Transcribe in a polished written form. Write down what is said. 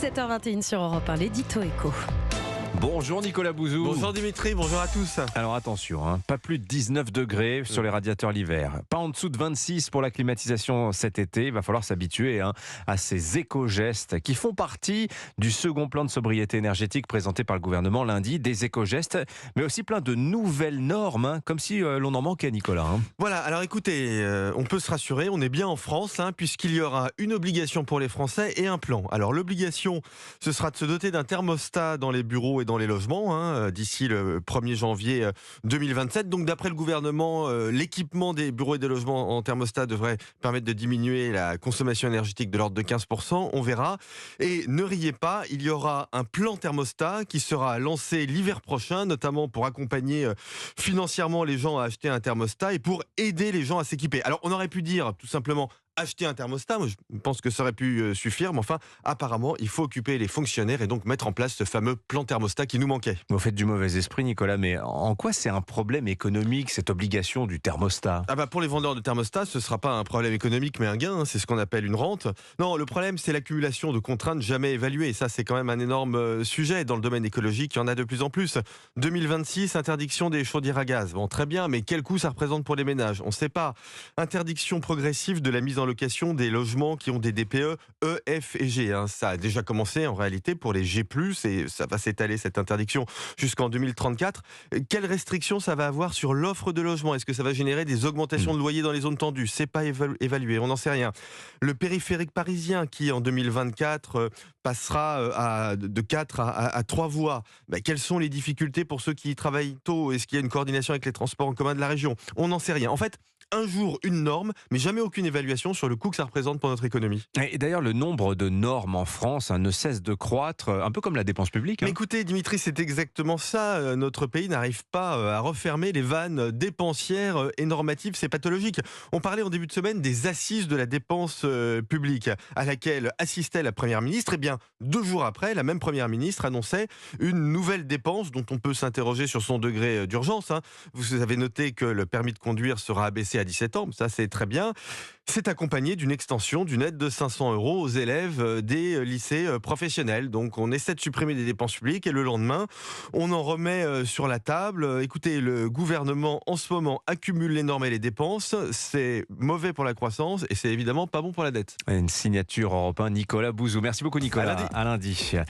7h21 sur Europe 1, l'édito éco. Bonjour Nicolas Bouzou. Bonjour Dimitri, bonjour à tous. Alors attention, pas plus de 19 degrés sur les radiateurs l'hiver. Pas en dessous de 26 pour la climatisation cet été. Il va falloir s'habituer à ces éco-gestes qui font partie du second plan de sobriété énergétique présenté par le gouvernement lundi. Des éco-gestes, mais aussi plein de nouvelles normes, comme si l'on en manquait, Nicolas. Voilà, alors écoutez, on peut se rassurer, on est bien en France, puisqu'il y aura une obligation pour les Français et un plan. Alors l'obligation, ce sera de se doter d'un thermostat dans les bureaux et dans les logements d'ici le 1er janvier 2027. Donc d'après le gouvernement, l'équipement des bureaux et des logements en thermostat devrait permettre de diminuer la consommation énergétique de l'ordre de 15%, on verra. Et ne riez pas, il y aura un plan thermostat qui sera lancé l'hiver prochain, notamment pour accompagner financièrement les gens à acheter un thermostat et pour aider les gens à s'équiper. Alors on aurait pu dire tout simplement acheter un thermostat, moi je pense que ça aurait pu suffire, mais enfin apparemment il faut occuper les fonctionnaires et donc mettre en place ce fameux plan thermostat qui nous manquait. Vous faites du mauvais esprit, Nicolas, mais en quoi c'est un problème économique, cette obligation du thermostat ? Pour les vendeurs de thermostats, ce ne sera pas un problème économique mais un gain, c'est ce qu'on appelle une rente. Non, le problème c'est l'accumulation de contraintes jamais évaluées, et ça c'est quand même un énorme sujet dans le domaine écologique, il y en a de plus en plus. 2026, interdiction des chaudières à gaz, bon très bien, mais quel coût ça représente pour les ménages ? On ne sait pas. Interdiction progressive de la mise en location des logements qui ont des DPE E, F et G. Ça a déjà commencé en réalité pour les G+, et ça va s'étaler cette interdiction jusqu'en 2034. Quelles restrictions ça va avoir sur l'offre de logement ? Est-ce que ça va générer des augmentations de loyers dans les zones tendues ? C'est pas évalué, on n'en sait rien. Le périphérique parisien qui en 2024 passera de 4 à 3 voies. Quelles sont les difficultés pour ceux qui y travaillent tôt ? Est-ce qu'il y a une coordination avec les transports en commun de la région ? On n'en sait rien. En fait, un jour, une norme, mais jamais aucune évaluation sur le coût que ça représente pour notre économie. Et d'ailleurs, le nombre de normes en France ne cesse de croître, un peu comme la dépense publique. Mais écoutez, Dimitri, c'est exactement ça. Notre pays n'arrive pas à refermer les vannes dépensières et normatives. C'est pathologique. On parlait en début de semaine des assises de la dépense publique, à laquelle assistait la Première ministre. Eh bien, 2 jours après, la même Première ministre annonçait une nouvelle dépense dont on peut s'interroger sur son degré d'urgence. Vous avez noté que le permis de conduire sera abaissé à 17 ans, ça c'est très bien. C'est accompagné d'une extension d'une aide de 500 € aux élèves des lycées professionnels. Donc on essaie de supprimer des dépenses publiques et le lendemain, on en remet sur la table. Écoutez, le gouvernement en ce moment accumule les normes et les dépenses. C'est mauvais pour la croissance et c'est évidemment pas bon pour la dette. Une signature Europe 1, Nicolas Bouzou. Merci beaucoup Nicolas. À lundi. À lundi.